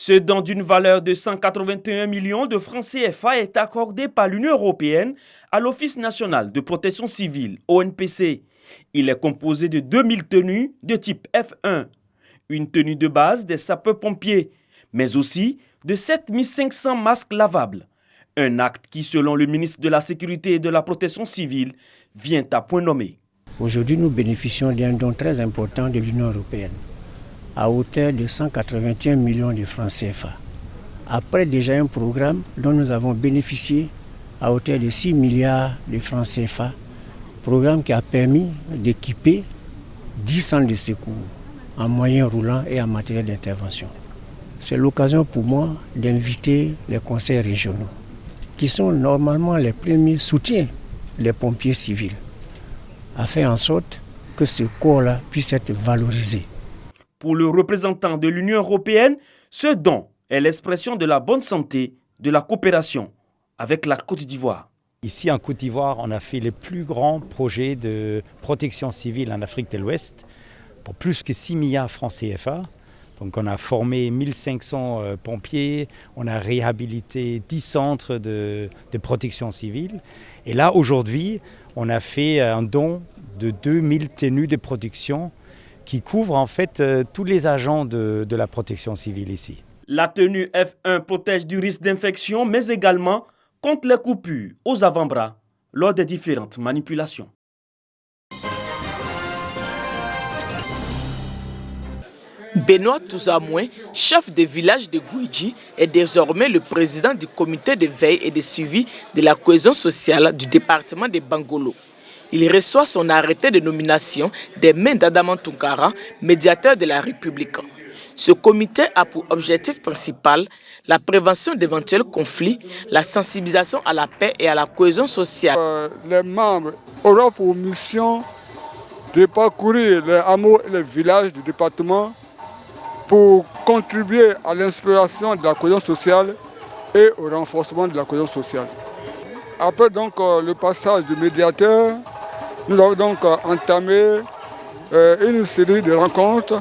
Ce don d'une valeur de 181 millions de francs CFA est accordé par l'Union européenne à l'Office national de protection civile, ONPC. Il est composé de 2000 tenues de type F1, une tenue de base des sapeurs-pompiers, mais aussi de 7500 masques lavables. Un acte qui, selon le ministre de la Sécurité et de la Protection civile, vient à point nommé. Aujourd'hui, nous bénéficions d'un don très important de l'Union européenne, à hauteur de 181 millions de francs CFA. Après déjà un programme dont nous avons bénéficié à hauteur de 6 milliards de francs CFA, programme qui a permis d'équiper 10 centres de secours en moyens roulants et en matériel d'intervention. C'est l'occasion pour moi d'inviter les conseils régionaux, qui sont normalement les premiers soutiens des pompiers civils, à faire en sorte que ce corps-là puisse être valorisé. Pour le représentant de l'Union européenne, ce don est l'expression de la bonne santé, de la coopération avec la Côte d'Ivoire. Ici en Côte d'Ivoire, on a fait les plus grands projets de protection civile en Afrique de l'Ouest pour plus que 6 milliards francs CFA. Donc on a formé 1500 pompiers, on a réhabilité 10 centres de protection civile. Et là, aujourd'hui, on a fait un don de 2000 tenues de protection qui couvre en fait tous les agents de la protection civile ici. La tenue F1 protège du risque d'infection, mais également contre les coupures aux avant-bras lors des différentes manipulations. Benoît Touzamouin, chef de village de Gouidji, est désormais le président du comité de veille et de suivi de la cohésion sociale du département de Bangolo. Il reçoit son arrêté de nomination des mains d'Adama Tounkara, médiateur de la République. Ce comité a pour objectif principal la prévention d'éventuels conflits, la sensibilisation à la paix et à la cohésion sociale. Les membres auront pour mission de parcourir les hameaux et les villages du département pour contribuer à l'inspiration de la cohésion sociale et au renforcement de la cohésion sociale. Après donc le passage du médiateur, nous avons donc entamé une série de rencontres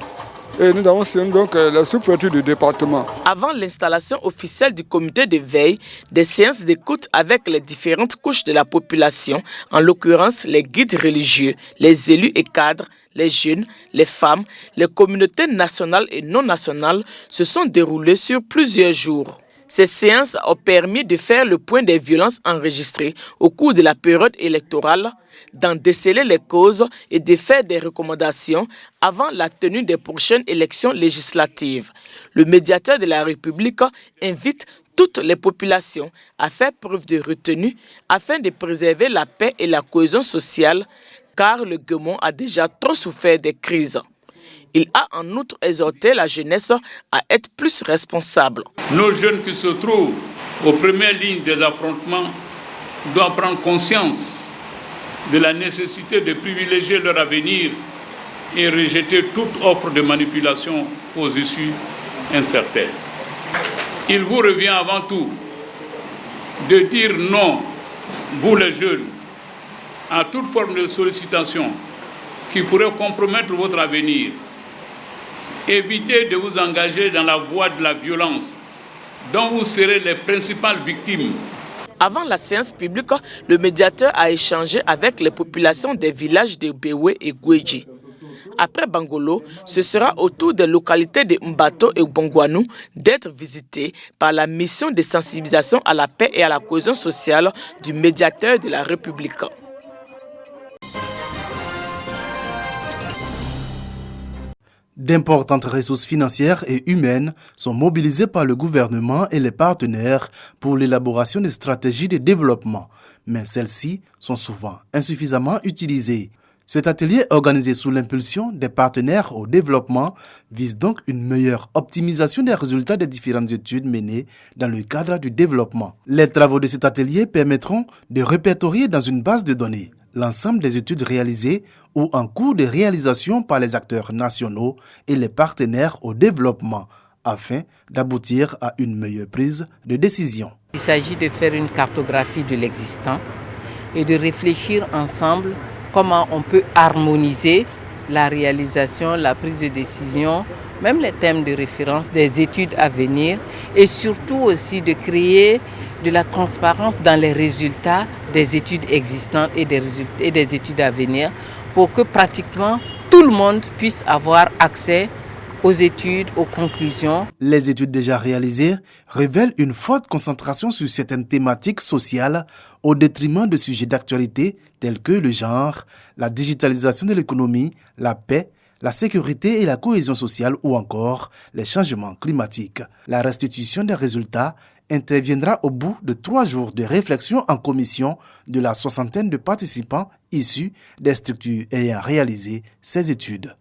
et nous avons signé donc la sous-préfecture du département. Avant l'installation officielle du comité de veille, des séances d'écoute avec les différentes couches de la population, en l'occurrence les guides religieux, les élus et cadres, les jeunes, les femmes, les communautés nationales et non nationales, se sont déroulées sur plusieurs jours. Ces séances ont permis de faire le point des violences enregistrées au cours de la période électorale, d'en déceler les causes et de faire des recommandations avant la tenue des prochaines élections législatives. Le médiateur de la République invite toutes les populations à faire preuve de retenue afin de préserver la paix et la cohésion sociale, car le Guemon a déjà trop souffert des crises. Il a en outre exhorté la jeunesse à être plus responsable. Nos jeunes qui se trouvent aux premières lignes des affrontements doivent prendre conscience de la nécessité de privilégier leur avenir et rejeter toute offre de manipulation aux issues incertaines. Il vous revient avant tout de dire non, vous les jeunes, à toute forme de sollicitation qui pourrait compromettre votre avenir. Évitez de vous engager dans la voie de la violence, dont vous serez les principales victimes. Avant la séance publique, le médiateur a échangé avec les populations des villages de Béoué et Gouidji. Après Bangolo, ce sera au tour des localités de Mbato et Bongwanou d'être visitées par la mission de sensibilisation à la paix et à la cohésion sociale du médiateur de la République. D'importantes ressources financières et humaines sont mobilisées par le gouvernement et les partenaires pour l'élaboration des stratégies de développement, mais celles-ci sont souvent insuffisamment utilisées. Cet atelier organisé sous l'impulsion des partenaires au développement vise donc une meilleure optimisation des résultats des différentes études menées dans le cadre du développement. Les travaux de cet atelier permettront de répertorier dans une base de données l'ensemble des études réalisées ou en cours de réalisation par les acteurs nationaux et les partenaires au développement, afin d'aboutir à une meilleure prise de décision. Il s'agit de faire une cartographie de l'existant et de réfléchir ensemble comment on peut harmoniser la réalisation, la prise de décision même les thèmes de référence des études à venir et surtout aussi de créer de la transparence dans les résultats des études existantes et des études à venir pour que pratiquement tout le monde puisse avoir accès aux études, aux conclusions. Les études déjà réalisées révèlent une forte concentration sur certaines thématiques sociales au détriment de sujets d'actualité tels que le genre, la digitalisation de l'économie, la paix, la sécurité et la cohésion sociale ou encore les changements climatiques. La restitution des résultats interviendra au bout de 3 jours de réflexion en commission de la 60aine de participants issus des structures ayant réalisé ces études.